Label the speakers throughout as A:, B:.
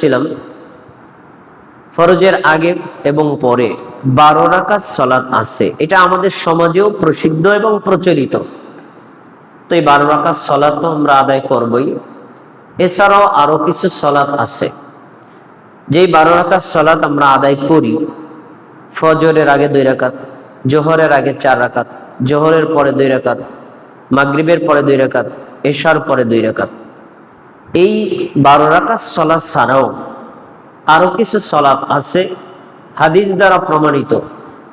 A: ছিলাম ফরজের আগে এবং পরে 12 রাকাত সালাত আছে। এটা আমাদের সমাজেও প্রসিদ্ধ এবং প্রচলিত। তো এই 12 রাকাত সালাত তো আমরা আদায় করবই। এছাড়াও আরো কিছু সালাত আছে, যেই 12 রাকাত সালাত আমরা আদায় করি। ফজরের আগে 2 রাকাত, জোহরের আগে 4 রাকাত, জোহরের পরে 2 রাকাত, মাগরিবের পরে 2 রাকাত, এশার পরে 2 রাকাত। এই 12 রাকাত সালাত ছাড়াও আরো কিছু সালাত আছে হাদিস দ্বারা প্রমাণিত,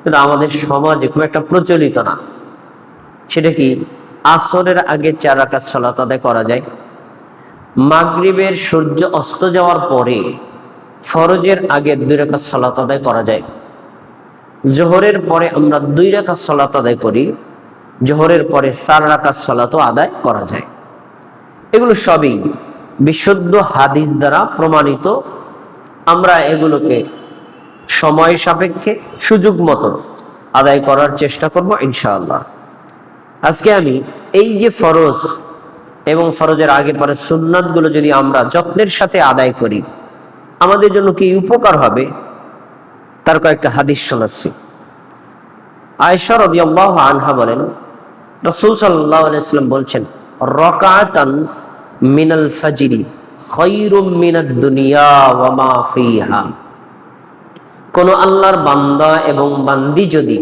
A: কিন্তু আমাদের সমাজে খুব একটা প্রচলিত না। সেটা কি? আসরের আগে 4 রাকাত সালাত আদায় করা যায়। মাগরিবের সূর্য অস্ত যাওয়ার পরে ফরজের আগে 2 রাকাত সালাত আদায় করা যায়। জোহরের পরে আমরা 2 রাকাত সালাত আদায় করি। জোহরের পরে 4 রাকাত সালাতও আদায় করা যায়। এগুলো সবই বিশুদ্ধ হাদিস দ্বারা প্রমাণিত। আমরা এগুলোকে সময় সাপেক্ষে সুযোগ মতো আদায় করার চেষ্টা করব ইনশাআল্লাহ। আজকে আমি এই যে ফরজ এবং ফরজের আগে পরে সুন্নাতগুলো যদি আমরা যত্নের সাথে আদায় করি, আমাদের জন্য কি উপকার হবে তার কয়েকটা হাদিস শোনাচ্ছি। আয়েশা রাদিয়াল্লাহু আনহা বলেন, রাসূল সাল্লাল্লাহু আলাইহি ওয়াসাল্লাম বলছেন, রাকাতান মিনাল ফাজরি খায়রুম মিনাদ দুনিয়া ওয়া মা ফিহা। কোন আল্লাহর বান্দা এবং বান্দি যদি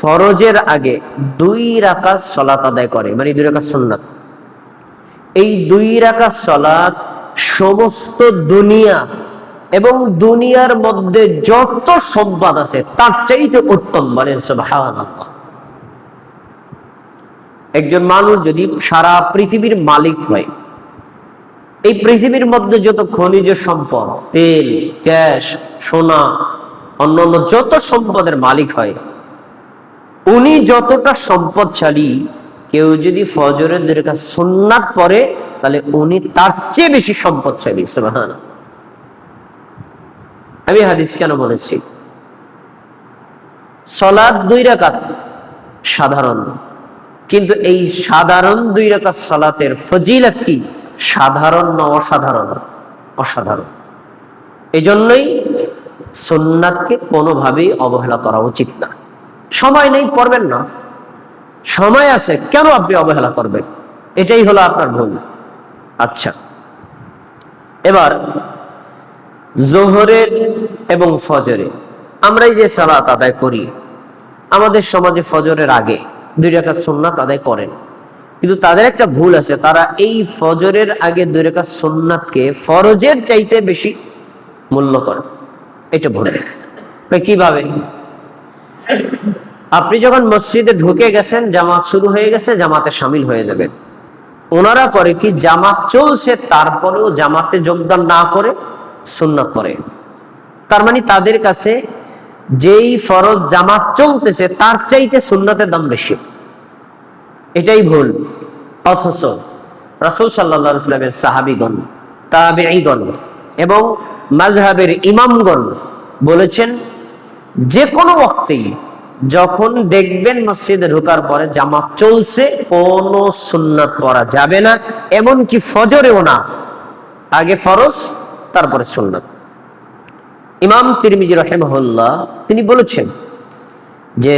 A: ফরজের আগে 2 রাকাত সালাত আদায় করে, মানে 2 রাকাত সুন্নাত, এই 2 রাকাত সালাত সমস্ত দুনিয়া এবং দুনিয়ার মধ্যে যত সম্পদ আছে তার চাইতে উত্তম। বলেন সুবহানাল্লাহ। একজন মানুষ যদি সারা পৃথিবীর মালিক হয়, এই পৃথিবীর মধ্যে যত খনিজ সম্পদ, তেল, গ্যাস, সোনা, অন্যান্য যত সম্পদের মালিক হয়, উনি যতটা সম্পদশালী, কেউ যদি ফজরের 2 রাকাত সুন্নাত পড়ে তাহলে উনি তার চেয়ে বেশি সম্পদশালী। সুবহানাল্লাহ। আমি হাদিস কেন বলেছি? সালাত 2 রাকাত সাধারণ, কিন্তু এই সাধারণ 2 রাকাত সালাতের ফজিলত কি? সাধারণ না অসাধারণ? অসাধারণ। এই জন্যই সুন্নাতকে কোনোভাবেই অবহেলা করা উচিত না। সময় নেই, পড়বেন না। সময় আছে, কেন আপনি অবহেলা করবেন? এটাই হলো আপনার ভুল। আচ্ছা, এবার জোহরের এবং ফজরে আমরা এই যে সালাত আদায় করি, আমাদের সমাজে ফজরের আগে 2 রাকাত সুন্নাত আদায় করেন, কিন্তু তাদের একটা ভুল আছে। তারা এই ফজরের আগে 2 রাকাত সুন্নাতকে ফরজের চাইতে বেশি মূল্য করে। এটা ভুল। কিভাবে? আপনি যখন মসজিদে ঢুকে গেছেন, জামাত শুরু হয়ে গেছে, জামাতে শামিল হয়ে যাবেন। ওনারা করে কি? জামাত চলছে তারপরেও জামাতে যোগদান না করে সুন্নাত পড়ে। তার মানে তাদের কাছে যেই ফরজ জামাত চলতেছে তার চাইতে সুন্নাতের দাম বেশি। এটাই ভুল। অথচ রাসূল সাল্লাল্লাহু আলাইহি ওয়াসাল্লামের সাহাবীগণ, তাবেঈগণ এবং মাযহাবের ইমামগণ বলেছেন, যে কোনো ওয়াক্তেই যখন দেখবেন মসজিদে ঢোকার পরে জামাত চলছে, কোনো সুন্নাত পড়া যাবে না, এমনকি ফজরেও না। আগে ফরজ, তারপরে সুন্নাত। ইমাম তিরমিজি রাহিমাহুল্লাহ তিনি বলেছেন যে,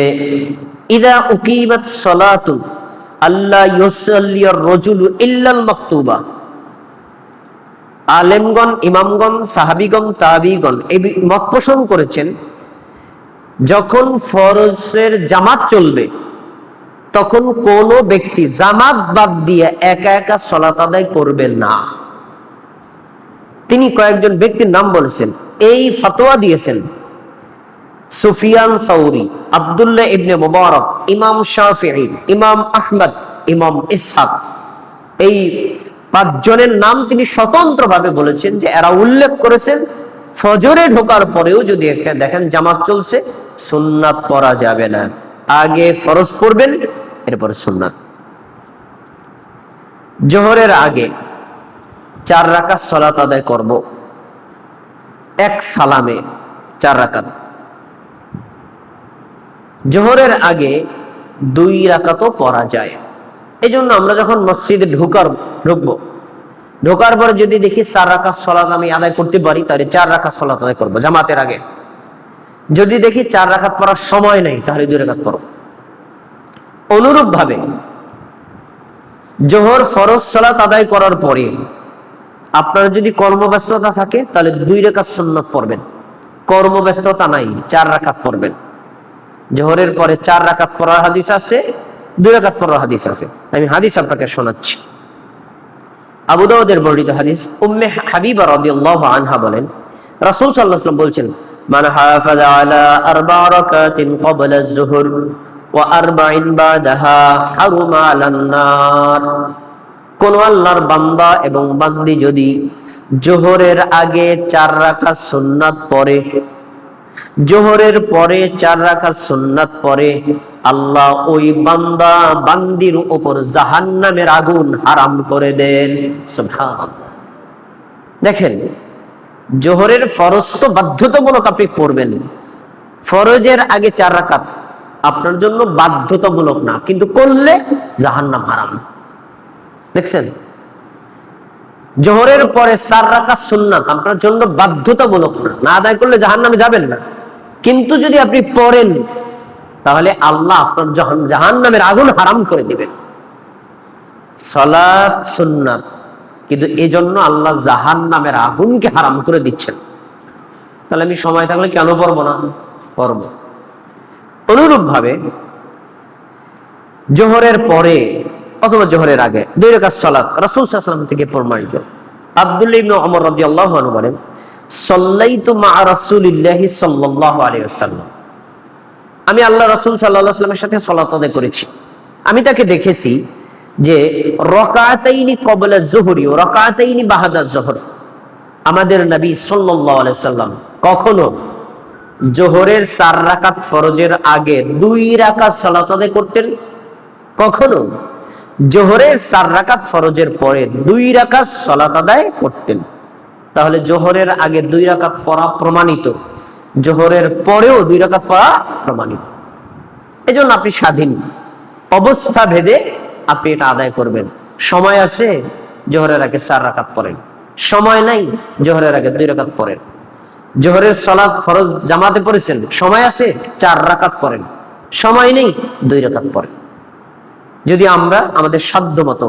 A: ইদা উকিমাত সালাতু আল্লা ইউসাল্লিয়ার রাজুলু ইল্লাল মাকতুবা। আলেমগণ, ইমামগণ, সাহাবীগণ, তাবেঈগণ এই মত পোষণ করেছেন, যখন ফরজের জামাত চলবে তখন কোন ব্যক্তি জামাত বাদ দিয়ে একা একা সালাত আদায় করবেন না। তিনি কয়েকজন ব্যক্তির নাম বলেছেন। এই ফতোয়া দিয়েছেন সুফিয়ান সাউরি, আব্দুল্লাহ ইবনে মুবারক, ইমাম শাফিঈ, ইমাম আহমদ, ইমাম ইসহাক। এই 5 জনের নাম তিনি স্বতন্ত্রভাবে বলেছেন যে এরা উল্লেখ করেছেন ফজরে ঢোকার পরেও যদি দেখেন জামাত চলছে, সুন্নাত পড়া যাবে না। আগে ফরজ পড়বেন, এরপরে সুন্নাত। জোহরের আগে 4 রাকাত সালাত আদায় করব, এক সালামে 4 রাকাত। জোহরের আগে 2 রাকাতও পড়া যায়। এই জন্য আমরা যখন মসজিদে ঢুকবো, ঢোকার পরে যদি দেখি 4 রাকাত সালাত আমি আদায় করতে পারি, তাহলে 4 রাকাত সালাত আদায় করবো জামাতের আগে। যদি দেখি 4 রাকাত পড়ার সময় নেই, তাহলে 2 রাকাত পড়ব। অনুরূপ ভাবে জোহর ফরজ সালাত আদায় করার পরে আপনার যদি কর্মব্যস্ততা থাকে, তাহলে 2 রাকাত সুন্নাত পড়বেন। কর্মব্যস্ততা নাই, 4 রাকাত পড়বেন। জোহরের পরে 4 রাকাত পড়ার হাদিস আছে, 2 রাকাত পড়ার হাদিস আছে। আমি হাদিস আপনাকে শোনাচ্ছি। আবু দাউদের বর্ণিত হাদিস, উম্মে হাবিবা রাদিয়াল্লাহু আনহা বলেন, রাসূল সাল্লাল্লাহু আলাইহি ওয়াসাল্লাম বলছেন, মান হাফাযা আলা 4 রাকাতিন ক্বাবলা আয-যুহর ওয়া 4 বাদাহা হারুমা আলান নার। কোন আল্লাহর বান্দা এবং বান্দি যদি জোহরের আগে 4 রাকাত সুন্নাত পড়ে, জোহরের পরে 4 রাকাত সুন্নাত পড়ে, আল্লাহ ওই বান্দা বান্দির উপর জাহান্নামের আগুন হারাম করে দেন। সুবহানাল্লাহ। দেখেন, জোহরের ফরজ তো বাধ্যতামূলক আপনি পড়বেন। ফরজের আগে 4 রাকাত আপনার জন্য বাধ্যতামূলক না, কিন্তু করলে জাহান্নাম হারাম। দেখছেন, জোহরের পরে 4 রাকাত সুন্নাত আপনার জন্য বাধ্যতামূলক না, না আদায় করলে জাহান্নামে যাবেন না। কিন্তু যদি আপনি পড়েন, তাহলে আল্লাহ আপনার জাহান্নামের আগুন হারাম করে দিবেন। সালাত সুন্নাত, কিন্তু এই জন্য আল্লাহ জাহান্নামের আগুনকে হারাম করে দিচ্ছেন। তাহলে আমি সময় থাকলে কেন পড়বো না? পড়ব। অনুরূপ ভাবে জোহরের পরে অথবা জোহরের আগে 2 রাকাত সালাত রাসূল সাল্লাল্লাহু আলাইহি ওয়াসাল্লাম থেকে প্রমাণিত। আব্দুল্লাহ ইবনে ওমর রাদিয়াল্লাহু আনহু বলেন, সাল্লাইতু মা রাসূলিল্লাহি সাল্লাল্লাহু আলাইহি ওয়াসাল্লাম, আমি আল্লাহ রাসূল সাল্লাল্লাহু আলাইহি ওয়াসাল্লামের সাথে সালাত আদায় করেছি। আমি তাকে দেখেছি যে রাকাতাইনি ক্বাবলা যুহরি ওয়া রাকাতাইনি বা'দা যুহর। আমাদের নবী সাল্লাল্লাহু আলাইহি ওয়াসাল্লাম কখনো জোহরের 4 রাকাত ফরজের আগে 2 রাকাত সালাত আদায় করতেন, কখনো জোহরের 4 রাকাত ফরজের পরে 2 রাকাত সালাত আদায় করতেন। তাহলে জোহরের আগে 2 রাকাত পড়া প্রমাণিত, জোহরের পরেও 2 রাকাত পড়া প্রমাণিত। এজন্য আপনি স্বাধীন, অবস্থা ভেদে আপনি এটা আদায় করবেন। সময় আছে, জোহরের আগে 4 রাকাত পড়েন। সময় নাই, জোহরের আগে 2 রাকাত পড়েন। জোহরের সালাত ফরজ জামাতে পড়েছেন, সময় আছে, 4 রাকাত পড়েন। সময় নেই, 2 রাকাত পড়েন। যদি আমরা আমাদের সাধ্য মতো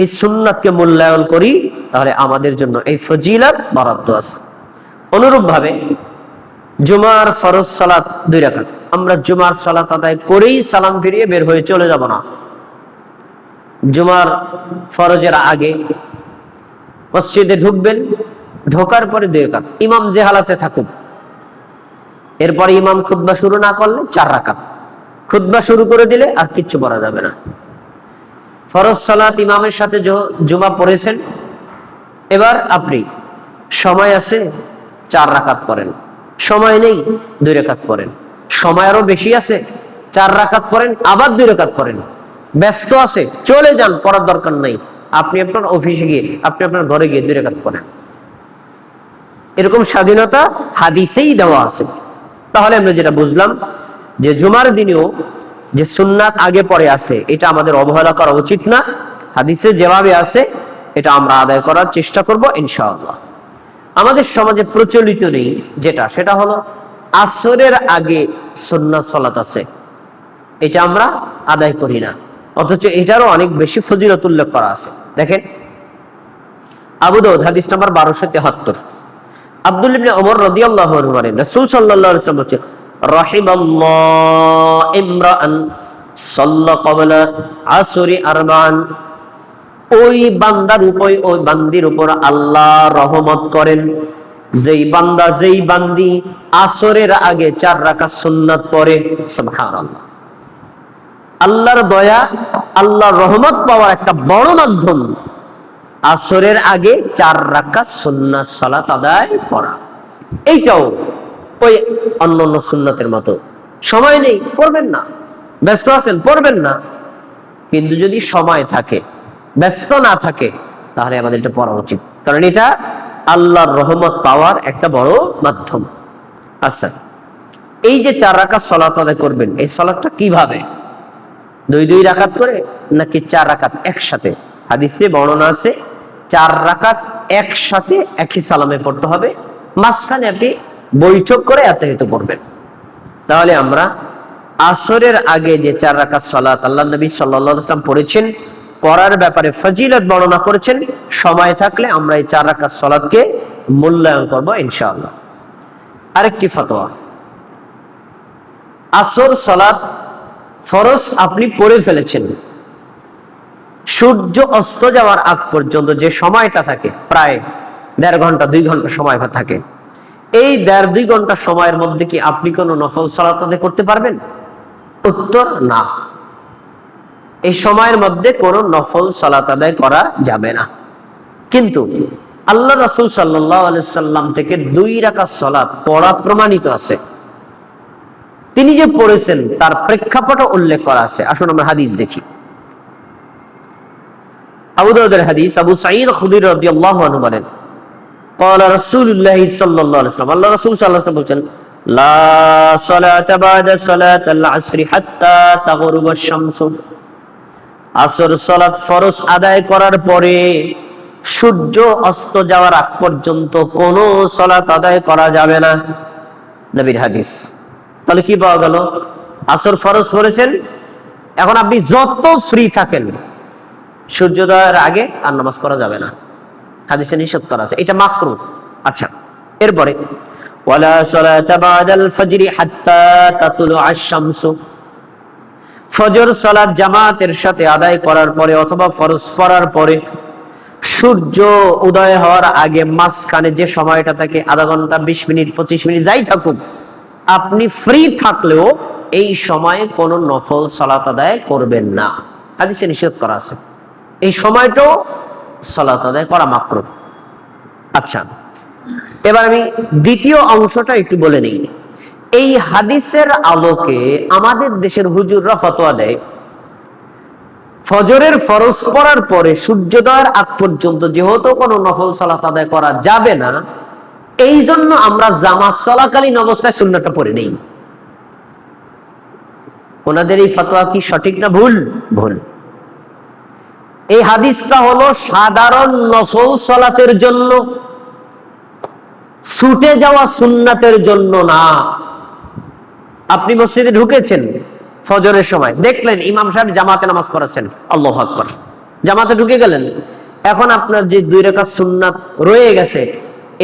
A: এই সুন্নাতকে মূল্যায়ন করি, তাহলে আমাদের জন্য এই ফজিলত বরাদ্দ আছে। অনুরূপ ভাবে জুমার ফরজ সালাত 2 রাকাত, আমরা জুমার সালাত আদায় করেই সালাম ফিরিয়ে বের হয়ে চলে যাব না। জুমার ফরজের আগে মসজিদে ঢুকবেন, ঢোকার পরে 2 রাকাত, ইমাম যে হালাতে থাকুক। এরপরে ইমাম খুতবা শুরু না করলে 4 রাকাত, খুতবা শুরু করে দিলে আর কিচ্ছু পড়া যাবে না। ফরজ সালাত ইমামের সাথে জুমা পড়েছেন, এবার আপনি সময় আছে, 4 রাকাত পড়েন। সময় নেই, 2 রাকাত পড়েন। সময় আরো বেশি আছে, 4 রাকাত পড়েন, আবার 2 রাকাত পড়েন। ব্যস্ত আছে, চলে যান, পড়ার দরকার নাই। আপনি আপনার অফিসে গিয়ে, আপনি আপনার ঘরে গিয়ে 2 রাকাত পড়েন। এরকম স্বাধীনতা হাদিসেই দেওয়া আছে। তাহলে আমরা যেটা বুঝলাম যে জুমার দিনেও যে সুন্নাত আগে পরে আছে, এটা আমাদের অবহেলা করা উচিত না। হাদিসে যেভাবে আছে এটা আমরা আদায় করার চেষ্টা করব ইনশাআল্লাহ। আমাদের সমাজে প্রচলিত নেই যেটা, সেটা হলো আসরের আগে সুন্নাত সালাত আছে, এটা আমরা আদায় করি না, অথচ এটারও অনেক বেশি ফজিলত উল্লেখ করা আছে। দেখেন, আবু দাউদ হাদিস নাম্বার 1273, আব্দুল্লাহ ইবনে ওমর রাদিয়াল্লাহু আনহু বলেন, রাসূল সাল্লাল্লাহু আলাইহি ওয়াসাল্লাম বলেছেন, রাহিমাল্লাহু ইমরাআন সাল্লা ক্বাবলা আসরি আরবান। ওই বান্দার উপর, ওই বান্দির উপর আল্লাহ রহমত করেন যেই বান্দা, যেই বান্দি আসরের আগে 4 রাকাত সুন্নাত পড়ে। সুবহানাল্লাহ। আল্লাহর দয়া, আল্লাহর রহমত পাওয়ার একটা বড় মাধ্যম আসরের আগে 4 রাকাত সুন্নাত সালাত আদায় করা। এইটাও ওই অন্যান্য সুন্নাতের মতো। সময় নেই, পড়বেন না। ব্যস্ত আছেন, পড়বেন না। কিন্তু যদি সময় থাকে, ব্যস্ত না থাকে, তাহলে আমাদের এটা পড়া উচিত, কারণ এটা আল্লাহর রহমত পাওয়ার একটা বড় মাধ্যম। আচ্ছা, এই যে 4 রাকাত সালাত আদায় করবেন, এই সালাতটা কিভাবে? 2 রাকাত করে নাকি 4 রাকাত একসাথে? হাদিসে বর্ণনা আছে 4 রাকাত একসাথে একই সালামে পড়তে হবে, মাঝখানে আপনি বৈঠক করে আত্মাহিত পড়বেন। তাহলে আমরা আসরের আগে যে 4 রাকাত সালাত আল্লাহ নবী সাল্লাল্লাহু আলাইহি ওয়াসাল্লাম পড়েছেন, পড়ার ব্যাপারে ফজিলত বর্ণনা করেছেন, সময় থাকলে আমরা এই 4 রাকাত সালাতকে মূল্যায়ন করব ইনশাআল্লাহ। আরেকটি ফতোয়া, আসর সালাত ফরজ আপনি পড়ে ফেলেছেন, সূর্য অস্ত যাওয়ার আগ পর্যন্ত যে সময়টা থাকে, প্রায় 1.5 ঘন্টা 2 ঘন্টা সময় থাকে, এই 1.5-2 ঘন্টা সময়ের মধ্যে কি আপনি কোনো নফল সালাত আদায় করতে পারবেন? উত্তর না, এই সময়ের মধ্যে কোনো নফল সালাত আদায় করা যাবে না। কিন্তু আল্লাহ রাসূল সাল্লাল্লাহু আলাইহি সাল্লাম থেকে 2 রাকাত সালাত পড়া প্রমাণিত আছে, তিনি যে পড়েছেন তার প্রেক্ষাপট উল্লেখ করা আছে। আসুন আমরা হাদিস দেখি। আবু দাউদের হাদিস, আবু সাঈদ খুদরি রাদিয়াল্লাহু আনহু বলেন, قال رسول الله صلى الله عليه وسلم, আল্লাহ রাসূল সাল্লাল্লাহু আলাইহি ওয়াসাল্লাম বলেন, লা সালাতা বা'দা সালাতাল আসর হাত্তা তাগরুবা শামসু, আসর সালাত ফরজ আদায় করার পরে সূর্য অস্ত যাওয়ার আগ পর্যন্ত কোনো সালাত আদায় করা যাবে না, নবীর হাদিস। তাহলে কি পাওয়া গেল? আসর ফরজ পড়েছেন, এখন আপনি যত ফ্রি থাকেন সূর্যোদয়ের আগে আর নামাজ পড়া যাবে না, হাদিসে নিষেধ করা আছে, এটা মাকরুহ। আচ্ছা, এরপরে ওয়ালা সালাতা বা'দাল ফজরি হাত্তা তাতুলুআশ শামসু, ফজর সালাত জামাতের সাথে আদায় করার পরে অথবা ফরজ পড়ার পরে সূর্য উদয় হওয়ার আগে মাঝখানে যে সময়টা থাকে, আধা ঘন্টা 20 মিনিট 25 মিনিট যাই থাকুক, আপনি ফ্রি থাকলেও এই সময়ে কোনো নফল সালাত আদায় করবেন না, হাদিসে নিষেধ করা আছে, এই সময়টাও সালাত আদায় করা মাকরুহ। আচ্ছা, এবার আমি দ্বিতীয় অংশটা একটু বলে নিই। এই হাদিসের আলোকে আমাদের দেশের হুজুররা ফতোয়া দেয়, ফজরের ফরজ পড়ার পরে সূর্যোদয়ের আগ পর্যন্ত যেহেতু কোনো নফল সালাত আদায় করা যাবে না, এই জন্য আমরা জামাত চলাকালীন অবস্থায় সুন্নাতটা পড়ে নেই। ওনাদের এই ফতোয়া কি সঠিক না ভুল? ভুল। এই হাদিসটা হলো সাধারণ নফল সালাতের জন্য, ছুটে যাওয়া সুন্নাতের জন্য না। আপনি মসজিদে ঢুকেছেন ফজরের সময়, দেখলেন ইমাম সাহেব জামাতে নামাজ পড়াচ্ছেন, আল্লাহু আকবার, জামাতে ঢুকে গেলেন, এখন আপনার যে 2 রাকাত সুন্নাত রয়ে গেছে,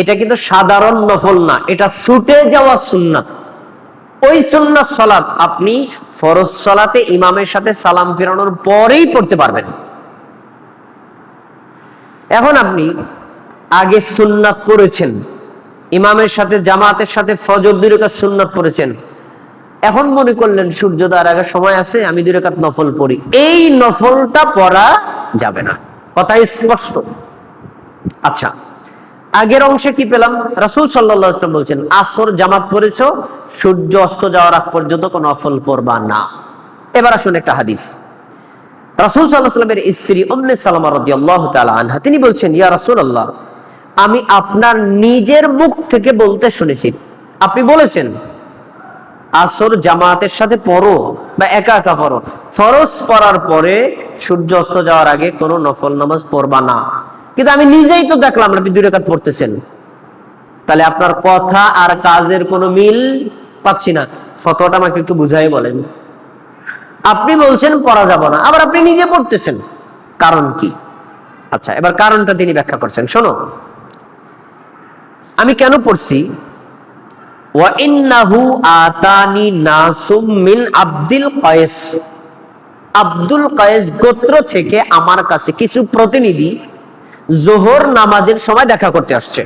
A: এটা কিন্তু সাধারণ নফল না, এটা ছুটে যাওয়া সুন্নাত। ওই সুন্নাত সালাত আপনি ফরজ সালাতে ইমামের সাথে সালাম ফেরানোর পরেই পড়তে পারবেন। এখন আপনি আগে সুন্নাত পড়েছেন, ইমামের সাথে জামাতের সাথে ফজর 2 রাকাত সুন্নাত পড়েছেন, এখন মনে করলেন সূর্যোদয়ের আগে সময় আছে, আমি 2 রাকাত নফল পড়ি, এই নফলটা পড়া যাবে না, কথা স্পষ্ট। আচ্ছা, আগের অংশে কি পেলাম? রাসূল সাল্লাল্লাহু আলাইহি ওয়াসাল্লাম বলছেন, আসর জামাত পড়েছো, সূর্য অস্ত যাওয়ার আগ পর্যন্ত কোনো নফল পড়বা না। এবার আসুন একটা হাদিস। রাসূল সাল্লাল্লাহু আলাইহি ওয়াসাল্লামের স্ত্রী উম্মে সালামা রাদিয়াল্লাহু তাআলা আনহা, তিনি বলছেন, ইয়া রাসূলুল্লাহ, আমি আপনার নিজের মুখ থেকে বলতে শুনেছি, আপনি বলেছেন আসর জামাতের সাথে পড়ো বা একা একা পড়ো, ফরজ পড়ার পরে সূর্য অস্ত যাওয়ার আগে কোনো নফল নামাজ পড়বা না, কিন্তু আমি নিজেই তো দেখলাম আপনি 2 রাকাত পড়তেছেন। তাহলে আপনার কথা আর কাজের কোনো মিল পাচ্ছি না, ফতোয়াটা আমাকে একটু বুঝাই বলেন। আপনি বলছেন পড়া যাবে না, আবার আপনি নিজে পড়তেছেন, কারণ কি? আচ্ছা, এবার কারণটা তিনি ব্যাখ্যা করছেন, শোনো। আমি কেন পড়ছি? ওয়া ইন্নাহু আতানি নাসুম মিন আব্দুল কায়েস, আব্দুল কায়েস গোত্র থেকে আমার কাছে কিছু প্রতিনিধি জোহর নামাজের সময় দেখা করতে আসছে।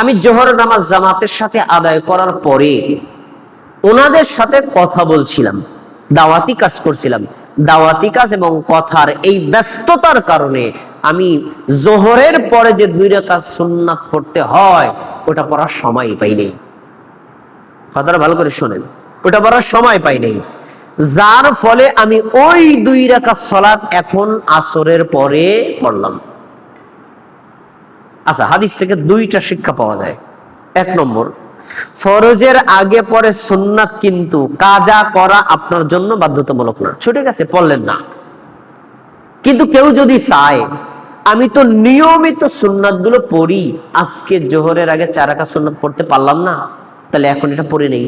A: আমি জোহর নামাজ জামাতের সাথে আদায় করার পরে ওনাদের সাথে কথা বলছিলাম, দাওয়াতি কাজ করছিলাম, দাওয়াতি কাজ এবং কথার এই ব্যস্ততার কারণে আমি জোহরের পরে যে 2 রাকাত সুন্নাত পড়তে হয় ওটা পড়ার সময় পাই নাই। কথাটা ভালো করে শুনেন, ওটা পড়ার সময় পাই নাই, যার ফলে আমি ওই 2 রাকাত সালাত এখন আসরের পরে পড়লাম। আচ্ছা, হাদিস থেকে 2টা শিক্ষা পাওয়া যায়। 1 নম্বর, ফরজের আগে পরে সুন্নাত কিন্তু কাজা করা আপনার জন্য বাধ্যতামূলক না, ছুটে গেছে পড়লেন না। কিন্তু কেউ যদি চায় আমি তো নিয়মিত সুন্নাত গুলো পড়ি, আজকে জোহরের আগে 4 রাকাত সুন্নাত পড়তে পারলাম না, তাহলে এখন এটা পড়ে নেই।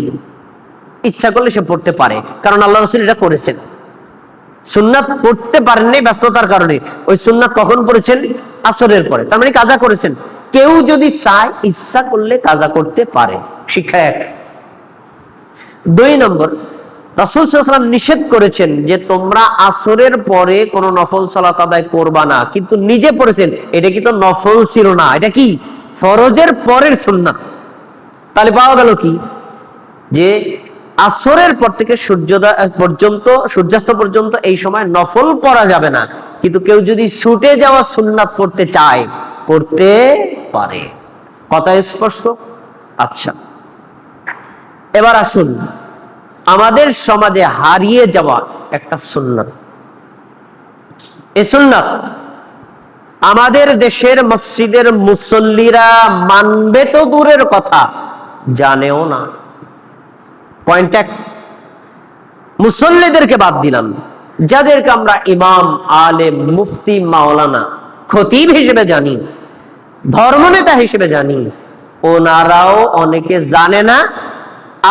A: ইচ্ছা করলে সে পড়তে পারে, কারণ আল্লাহ রাসূল এটা করেছেন। সুন্নাত পড়তে পারেননি ব্যস্ততার কারণে, ওই সুন্নাত কখন পড়েছেন? আসরের পরে, তার মানে কাজা করেছেন। কেউ যদি চায়, ইচ্ছা করলে কাজা করতে পারে। শিক্ষা 1। 2 নম্বর, রাসূল সাল্লাল্লাহু আলাইহি ওয়াসাল্লাম নিষেধ করেছেন যে তোমরা আসরের পরে কোনো নফল সালাত আদায় করবা না, কিন্তু নিজে পড়েছেন এটা কি তো নফল ছিল না, এটা কি ফরজের পরের সুন্নাত। তাহলে পাওয়া গেল কি, যে আসরের পর থেকে সূর্যাস্ত পর্যন্ত এই সময় নফল পড়া যাবে না, কিন্তু কেউ যদি ছুটে যাওয়া সুন্নাত পড়তে চায় পড়তে পারে। কথা স্পষ্ট? আচ্ছা, এবার আসুন আমাদের সমাজে হারিয়ে যাওয়া একটা সুন্নাত। এই সুন্নাত আমাদের দেশের মসজিদের মুসল্লিরা মানবে তো দূরের কথা, জানেও না। পয়েন্ট 1, মুসল্লিদেরকে বাদ দিলাম, যাদেরকে আমরা ইমাম, আলেম, মুফতি, মাওলানা, খতিব হিসেবে জানি, ধর্মনেতা হিসেবে জানি, ওনারাও অনেকে জানে না।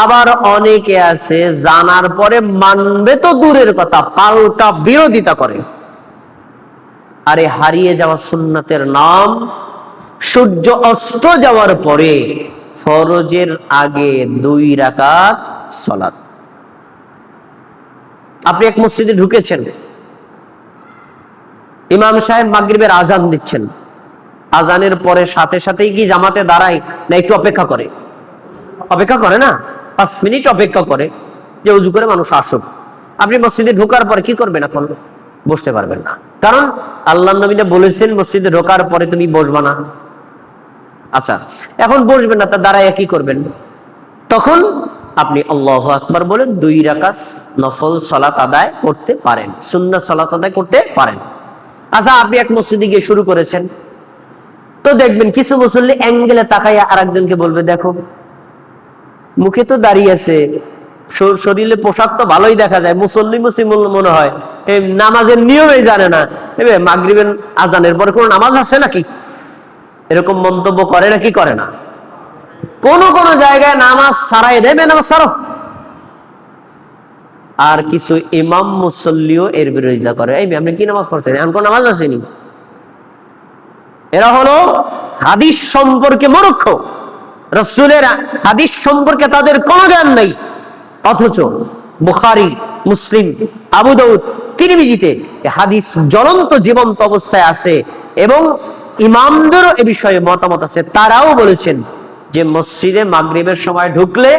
A: আবার অনেকে আছে জানার পরে মানবে তো দূরের কথা, পাল্টা বিরোধিতা করে। আরে হারিয়ে যাওয়া সুন্নাতের নাম সূর্য অস্ত যাওয়ার পরে ফরজের আগে 2 রাকাত সালাত। আপনি এক মসজিদে ঢুকেছেন, ইমাম সাহেব মাগরিবের আজান দিচ্ছেন, আজানের পরে সাথে সাথেই কি জামাতে দাঁড়ায় না একটু অপেক্ষা করে? অপেক্ষা করে না, 5 মিনিট অপেক্ষা করে যে উজু করে মানুষ আসুক। আপনি মসজিদে ঢোকার পরে কি করবেন? এখন বসতে পারবেন না, কারণ আল্লাহর নবী বলেছেন মসজিদে ঢোকার পরে তুমি বসবা না। আচ্ছা, এখন বসবেন না, তা দাঁড়ায় কি করবেন? তখন আপনি আল্লাহু আকবার বলে 2 রাকাত নফল সালাত আদায় করতে পারেন, সুন্নাত সালাত আদায় করতে পারেন। আচ্ছা, আপনি এক মসজিদে গিয়ে শুরু করেছেন, তো দেখবেন কিছু মুসল্লি অ্যাঙ্গেলে তাকাইয়া আরেকজনকে বলবে, দেখো মুখে তো দাঁড়িয়ে আছে, শরীরে পোশাক তো ভালোই দেখা যায়, মুসল্লি মনে হয়, এই নামাজের নিয়মেই জানে না, মাগরিবের আজানের পরে কোনো নামাজ আছে নাকি? এরকম মন্তব্য করে নাকি করে না? কোন কোন জায়গায় নামাজ ছাড়াই দেবে, নামাজ ছাড়ো। আর কিছু ইমাম মুসল্লিও এর বিরোধিতা করে, এই আপনি কি নামাজ পড়ছেন, এমন কোন নামাজ আসেনি। এরা হলো হাদিস সম্পর্কে মূর্খ, রাসূলের হাদিস সম্পর্কে তাদের কোনো জ্ঞান নাই। অথচ বুখারী, মুসলিম, আবু দাউদ, তিরমিজিতে হাদিস জ্বলন্ত জীবন্ত অবস্থায় আছে এবং ইমামদেরও এ বিষয়ে মতামত আছে। তারাও বলেছেন যে মসজিদে মাগরিবের সময় ঢুকলে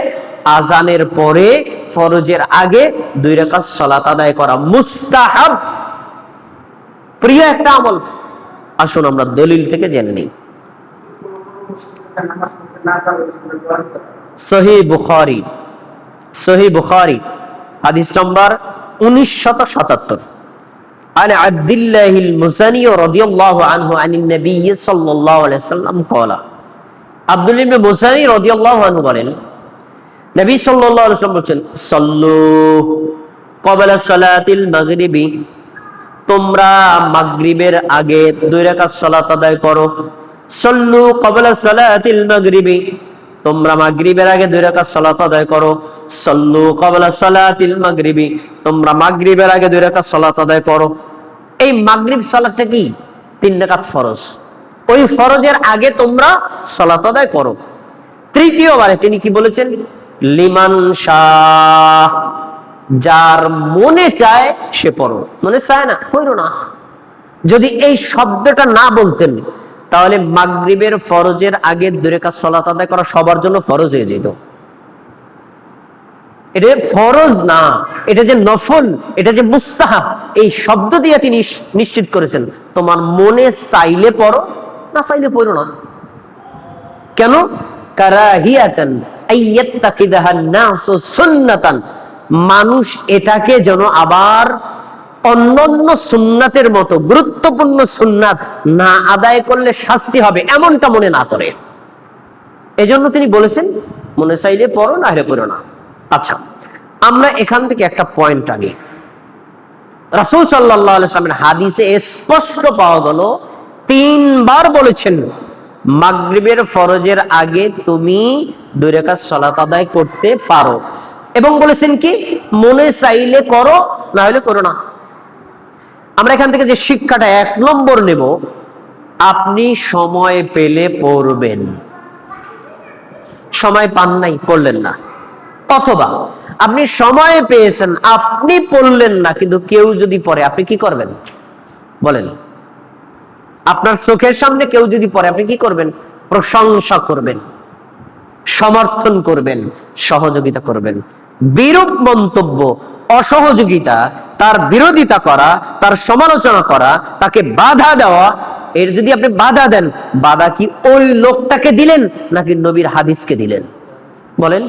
A: আজানের পরে ফরজের আগে 2 রাকাত সালাত আদায় করা মুস্তাহাব, প্রিয় একটা আমল। আসুন আমরা দলিল থেকে জেনে নিই। সহিহ বুখারী হাদিস নাম্বার 1977, عن عبد الله المزني رضي الله عنه عن النبي صلى الله عليه وسلم قال, আব্দুল্লাহ ইবনে মুজানি রাদিয়াল্লাহু আনহু বলেন, নবী সাল্লাল্লাহু আলাইহি ওয়াসাল্লাম বলেন, সাল্লু ক্বাবলা সালাতিল মাগরিবি, তোমরা মাগরিবের আগে 2 রাকাত সালাত আদায় করো। সাল্লু ক্বাবলা সালাতিল মাগরিবি, তোমরা মাগরিবের আগে 2 রাকাত সালাত আদায় করো। সাল্লু ক্বাবলা সালাতিল মাগরিবি, তোমরা মাগরিবের আগে 2 রাকাত সালাত আদায় করো। এই মাগরিব সালাতটা কি 3 রাকাত ফরজ, ওই ফরজের আগে তোমরা সালাত আদায় করো। তৃতীয়বারে তিনি কি বলেছেন? লিমান শাহ, যার মনে চায় সে পড়ো, মনে চায় না পড়ো না। যদি এই শব্দটা না বলতেন তাহলে মাগরিবের ফরজের আগে 2 রাকাত সালাত আদায় করা সবার জন্য ফরজ হয়ে যেত। এটা ফরজ না, এটা যে নফল, এটা যে মুস্তাহাব, এই শব্দ দিয়ে তিনি নিশ্চিত করেছেন তোমার মনে চাইলে পড়ো, না চাইলে পড়ো না। কেন? কারাহিয়াতান আইয়াত্তাকিদাহান নাসু সুন্নাতান, মানুষ এটাকে যেন আবার অন্যান্য সুন্নাতের মতো গুরুত্বপূর্ণ সুন্নাত না আদায় করলে শাস্তি হবে এমনটা মনে না করে, এজন্য তিনি বলেছেন মনে চাইলে পড়ো, না হলে পড়ো না। আচ্ছা, আমরা এখান থেকে একটা পয়েন্ট আনি। রাসূল সাল্লাল্লাহু আলাইহি ওয়াসাল্লামের হাদিসে স্পষ্ট পাওয়া গেল তিনবার বলেছেন মাগরিবের ফরজের আগে তুমি 2 রাকাত সালাত আদায় করতে পারো, এবং বলেছেন কি মনে চাইলে করো, না হলে করো না। আমরা এখান থেকে যে শিক্ষাটা 1 নম্বর নেব, আপনি সময় পেলে পড়বেন, সময় পান নাই পড়লেন না, অথবা আপনি সময় পেয়েছেন আপনি পড়লেন না, কিন্তু কেউ যদি পড়ে আপনি কি করবেন বলেন? আপনার চোখের সামনে কেউ যদি পড়ে আপনি কি করবেন? প্রশংসা করবেন, সমর্থন করবেন, সহযোগিতা করবেন। বিরূপ মন্তব্য, অসহযোগিতা, তার বিরোধিতা করা, তার সমালোচনা করা, তাকে বাধা দেওয়া, এর যদি আপনি বাধা দেন, বাধা কি ওই লোকটাকে দিলেন নাকি নবীর হাদিসকে দিলেন? বলেন।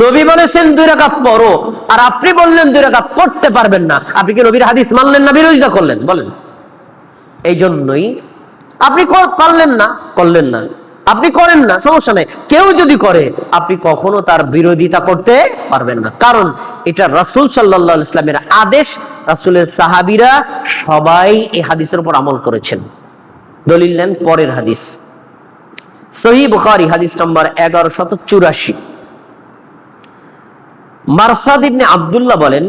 A: নবী বলেছেন 2 রাকাত পড়ো, আর আপনি বললেন 2 রাকাত পড়তে পারবেন না, আপনি কি নবীর হাদিস মানলেন না বিরোধিতা করলেন? বলেন। এই জন্যই আপনি পারলেন না, করলেন না, আপনি করেন না, সমস্যা নেই, কেউ যদি করে আপনি কখনো তার বিরোধিতা করতে পারবেন না, কারণ এটা রাসূল সাল্লাল্লাহু আলাইহি ওয়াসাল্লামের আদেশ। রাসূলের সাহাবীরা সবাই এই হাদিসের উপর আমল করেছেন। দলিল নেন পরের হাদিস, সহিহ বুখারী হাদিস নম্বর 1184। মারসাদ ইবনে আব্দুল্লাহ বলেন,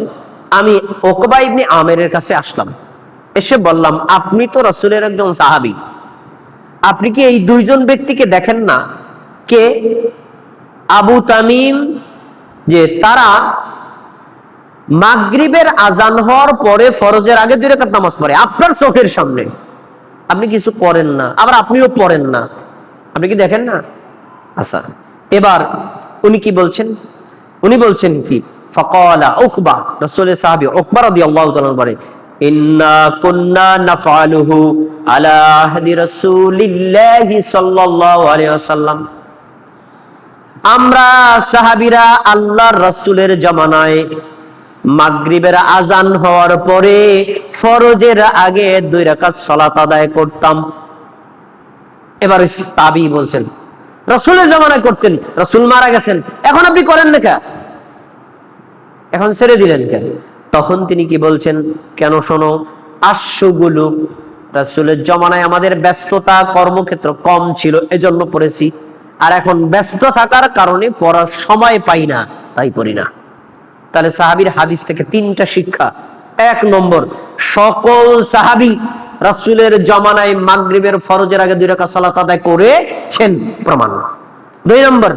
A: আমি উকবা ইবনে আমেরের কাছে আসলাম, এসে বললাম আপনি তো রাসূলের একজন সাহাবী, আপনি কি এই 2 জন ব্যক্তিকে দেখেন না? কে? আবু তামিম, যে তারা মাগরিবের আজান হওয়ার পরে ফরজের আগে 2 রাকাত নামাজ পড়ে আপনার চোখের সামনে, আপনি কিছু করেন না, আবার আপনিও পড়েন না, আপনি কি দেখেন না? আচ্ছা, এবার উনি কি বলছেন? উনি বলছেন কি, ফাকালা উকবা, রাসূলের সাহাবী উকবা রাদিয়াল্লাহু তাআলা বলেন, ইন্না কুন্না নাফআলুহু আলা আহদি রাসূলিল্লাহি সাল্লাল্লাহু আলাইহি ওয়াসাল্লাম, আমরা সাহাবীরা আল্লাহর রাসূলের জামানায় মাগরিবের আজান হওয়ার পরে ফরজের আগে 2 রাকাত সালাত আদায় করতাম। এবার তাবী বলছেন রাসূলের জামানায় করতেন, রাসূল মারা গেছেন, এখন আপনি করেন না কেন? এখন ছেড়ে দিলেন কেন? তখন তিনি কি বলছেন, কেন শোনো, আশুগুলো, রাসূলের জামানায় আমাদের ব্যস্ততা কর্মক্ষেত্র কম ছিল, এজন্য পড়েছি, আর এখন ব্যস্ত থাকার কারণে পড়ার সময় পাই না, তাই পড়ি না। তাহলে সাহাবীর হাদিস থেকে 3টা শিক্ষা। 1 নম্বর, সকল সাহাবী রাসূলের জামানায় মাগরিবের ফরজের আগে 2 রাকাত সালাত আদায় করেছেন, প্রমাণ। 2 নম্বর,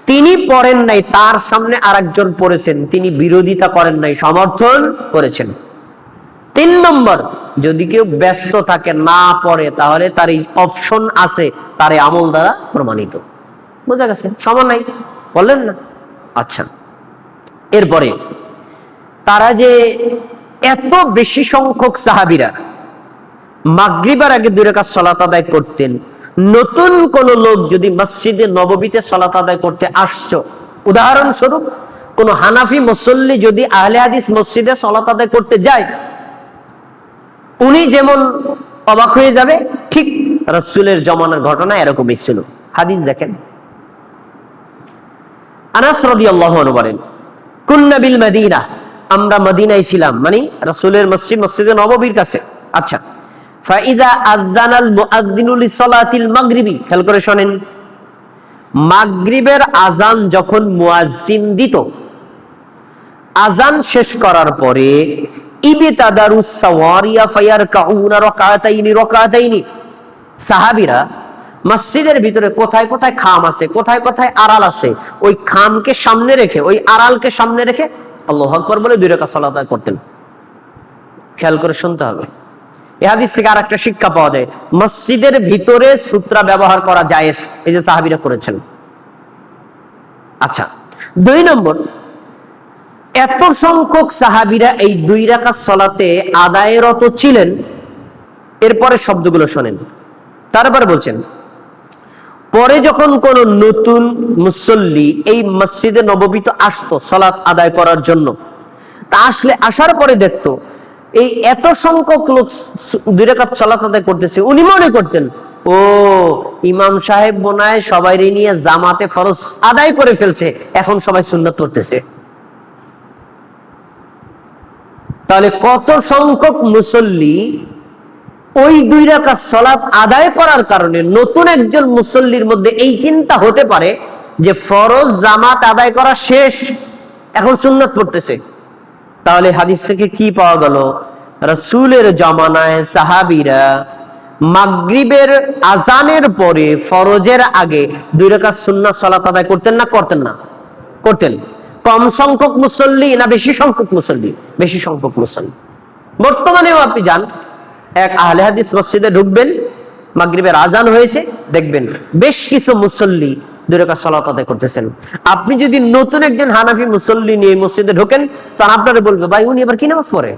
A: তিনি পড়েন নাই, তার সামনে আরেকজন পড়েছেন, তিনি বিরোধিতা করেন নাই, সমর্থন করেছেন। 3 নম্বর, যদি কেউ ব্যস্ত থাকে না পড়ে, তাহলে তার এই অপশন আছে, তার আমল দ্বারা প্রমাণিত। বোঝা গেছে? সমান নাই, বললেন না? আচ্ছা, এরপরে তারা যে এত বেশি সংখ্যক সাহাবীরা মাগরিবের আগে 2 রাকাত সালাত আদায় করতেন, নতুন কোন লোক যদি মসজিদে নববীতে সালাত আদায় করতে আসছো, উদাহরণস্বরূপ কোন হানাফি মুসল্লি যদি আহলে হাদিস মসজিদে সালাত আদায় করতে যায়, উনি যেমন অবাক হয়ে যাবে, ঠিক রাসূলের জামানার ঘটনা এরকমই ছিল। হাদিস দেখেন, আনাস রাদিয়াল্লাহু আনহু বলেন, কুন্না বিল মদিনা, আমরা মদিনায় ছিলাম, মানে রাসূলের মসজিদ, মসজিদে নববীর কাছে। আচ্ছা, ফাইদা আযানাল মুআযযিনু লিসালাতিল মাগরিবি, খেয়াল করে শুনেন, মাগরিবের আজান যখন মুয়াজ্জিন দিত, আজান শেষ করার পরে ইবতাদারুস সাওয়ারিয়া ফায়ারকাউনা রাকাতাইনি রাকাতাইনি, সাহাবীরা মসজিদের ভিতরে কোথায় কোথায় খাম আছে, কোথায় কোথায় আড়াল আছে, ওই খামকে সামনে রেখে, ওই আড়ালকে সামনে রেখে আল্লাহু আকবার বলে 2 রাকাত সালাত আদায় করতেন। খেয়াল করে শুনতে হবে। এই হাদিস থেকে আরেকটা শিক্ষা পাওয়া যায়, মসজিদের ভিতরে সূত্রা ব্যবহার করা জায়েজ, এই যে সাহাবীরা করেছেন। আচ্ছা, 2 নম্বর, এত সংখ্যক সাহাবীরা এই 2 রাকাত সালাতে আদায়রত ছিলেন, এরপরে শব্দগুলো শোনেন। তারপরে বলছেন, পরে যখন কোন নতুন মুসল্লি এই মসজিদে নববীতে আসতো সালাত আদায় করার জন্য, তা আসার পরে দেখতো এই এত সংখ্যক লোক 2 রাকাত সালাত আদায় করতেছে, উনি মনে করতেন, ও ইমাম সাহেব বোনায় সবাই নিয়ে জামাতে ফরজ আদায় করে ফেলছে, এখন সবাই সুন্নাত পড়তেছে। তাহলে কত সংখ্যক মুসল্লি ওই 2 রাকাত সালাত আদায় করার কারণে নতুন একজন মুসল্লির মধ্যে এই চিন্তা হতে পারে যে ফরজ জামাত আদায় করা শেষ, এখন সুন্নাত পড়তেছে। তাহলে হাদিস থেকে কি পাওয়া গেল? রাসূলের জামানায় সাহাবীরা মাগরিবের আজানের পরে ফরজের আগে 2 রাকাত সুন্নাত সালাত আদায় করতেন না করতেন না? করতেন। কম সংখ্যক মুসল্লি না বেশি সংখ্যক মুসল্লি? বেশি সংখ্যক মুসল্লি। বর্তমানেও আপনি যান এক আহলে হাদিস মসজিদে, ঢুকবেন, মাগরিবের আজান হয়েছে, দেখবেন বেশ কিছু মুসল্লি 2 রাকাত সালাত আদায় করতেছেন। আপনি যদি নতুন একজন হানাফি মুসল্লি নিয়ে মসজিদে ঢোকেন, তখন আপনারা বলবে ভাই উনি এবার কি নামাজ পড়ে?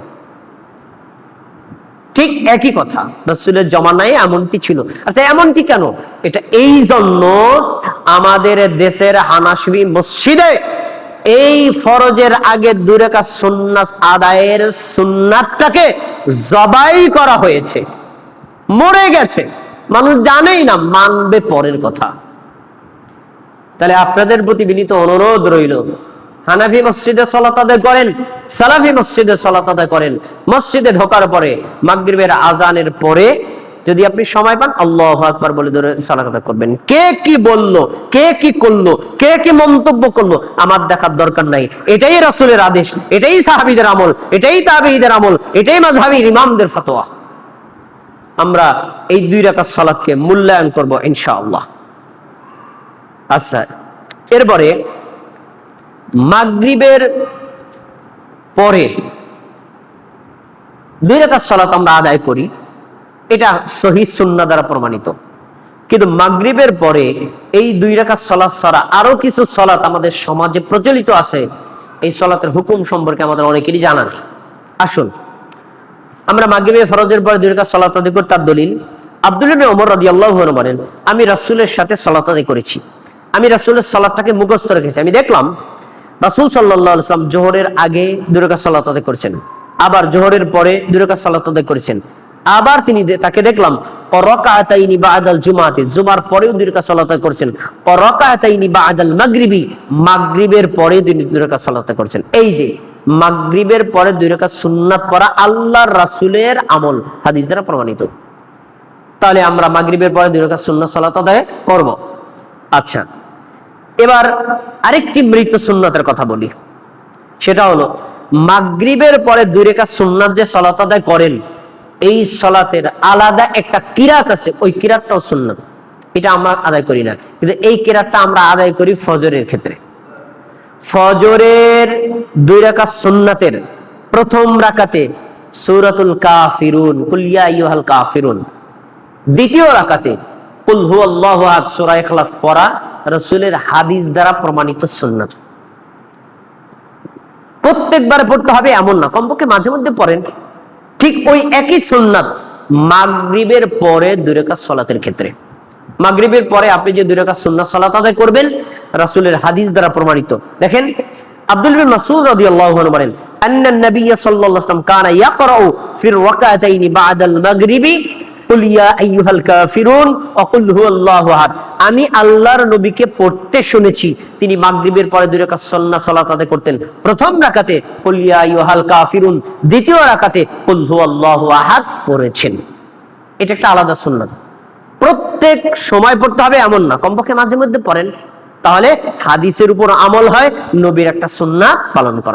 A: ঠিক একই কথা, রাসূলের জামানায় এমনটি ছিল। আচ্ছা এমনটি কেন? এটা এই জন্য আমাদের দেশের হানাফি মসজিদে এই ফরজের আগে 2 রাকাত সুন্নাত আদায়ের সুন্নাতটাকে জবাই করা হয়েছে, মরে গেছে, মানুষ জানেই না, মানবে পরের কথা। তাহলে আপনাদের প্রতি বিনীত অনুরোধ রইল, হানাফি মসজিদে সালাত আদায় করেন, সালাফি মসজিদে সালাত আদায় করেন। মসজিদে ঢোকার পরে মাগরিবের আজানের পরে যদি আপনি সময় পান আল্লাহু আকবার বলে ধরে সালাত আদায় করবেন। কে কি বলল, কে কি করলো, কে কি মন্তব্য করলো আমার দেখার দরকার নাই। এটাই রাসূলের আদেশ, এটাই সাহাবীদের আমল, এটাই তাবেঈদের আমল, এটাই মাযহাবী ইমামদের ফতোয়া। আমরা এই 2 রাকাত সালাতকে মূল্যায়ন করব ইনশাআল্লাহ। আচ্ছা, এরপরে মাগরিবের পরে 2 রাকাত সালাত আমরা আদায় করি, এটা সহিহ সুন্নাহ দ্বারা প্রমাণিত। কিন্তু মাগরিবের পরে এই 2 রাকাত সালাত ছাড়া আরো কিছু সালাত আমাদের সমাজে প্রচলিত আছে। এই সালাতের হুকুম সম্পর্কে আমাদের অনেকেরই জানা নেই। আসুন আমরা মাগরিবের ফরজের পরে 2 রাকাত সালাত আদায় করি। তার দলিল আব্দুল্লাহ ইবনে ওমর রাদিয়াল্লাহু আনহু বলেন, আমি রাসূলের সাথে সালাত আদায় করেছি, আমি রাসূলের সালাতটাকে মুখস্থ রেখেছি। আমি দেখলাম রাসূল সাল্লাল্লাহু আলাইহি ওয়াসাল্লাম জোহরের আগে 2 রাকাত সালাত আদায় করেছেন, আবার জোহরের পরে 2 রাকাত সালাত আদায় করেছেন। আবার তাকে দেখলাম রাকাতাইনি বাদাল জুমাতে, জুমার পরেও 2 রাকাত সালাত আদায় করেছেন। রাকাতাইনি বাদাল মাগরিবি, মাগরিবের পরে 2 রাকাত সালাত আদায় করেছেন। এই যে মাগরিবের পরে 2 রাকাত সুন্নাত পড়া আল্লাহর রাসূলের আমল, হাদিস দ্বারা প্রমাণিত। তাহলে আমরা মাগরিবের পরে 2 রাকাত সুন্নাত সালাত আদায় করব। আচ্ছা, এবার আরেকটি মৃত সুন্নাতের কথা বলি। সেটা হলো মাগরিবের পরে 2 রাকাত সুন্নাত যে সালাত আদায় করেন, এই সালাতের আলাদা একটা কিরাত আছে, ওই কিরাতটাও সুন্নাত। এটা আমরা আদায় করি না, কিন্তু এই কিরাতটা আমরা আদায় করি ফজরের ক্ষেত্রে। ফজরের 2 রাকাত সুন্নাতের প্রথম রাকাতে সূরাতুল কাফিরুন, কুল ইয়া আইয়ুহাল কাফিরুন। দ্বিতীয় রাকাতে কুল হুয়াল্লাহু আহাদ সূরা ইখলাস পড়া রাসূলের হাদিস দ্বারা প্রমাণিত সুন্নাত। প্রত্যেকবার পড়তে হবে এমন না, কমপক্ষে মাঝে মধ্যে পড়েন। ঠিক ওই একই সুন্নাত মাগরিবের পরে 2 রাকাত সালাতের ক্ষেত্রে। মাগরিবের পরে আপনি যে 2 রাকাত সুন্নাত সালাত আদায় করবেন রাসূলের হাদিস দ্বারা প্রমাণিত। দেখেন আব্দুল্লাহ ইবনে মাসউদ রাদিয়াল্লাহু আনহু বলেন, আন্না নবী সাল্লাল্লাহু আলাইহি ওয়াসাল্লাম কানা ইয়াকরাউ ফির রাকাতাইনি বাদাল মাগরিবি কুল ইয়া আইয়ুহাল কাফিরুন ওয়া কুল হুয়াল্লাহু আহাদ। আমি আল্লাহর নবীকে পড়তে শুনেছি, তিনি মাগরিবের পরে 2 রাকাত সুন্নাত সালাত আদায় করতেন। প্রথম রাকাতে কুল ইয়া আইয়ুহাল কাফিরুন, দ্বিতীয় রাকাতে কুল হুয়াল্লাহু আহাদ পড়েছেন। এটা একটা আলাদা সুন্নাত, প্রত্যেক সময় পড়তে হবে এমন না, কমপক্ষে মাঝে মধ্যে পড়েন। তাহলে হাদিসের উপর আমল হয়, নবীর একটা সুন্নাত পালন করা।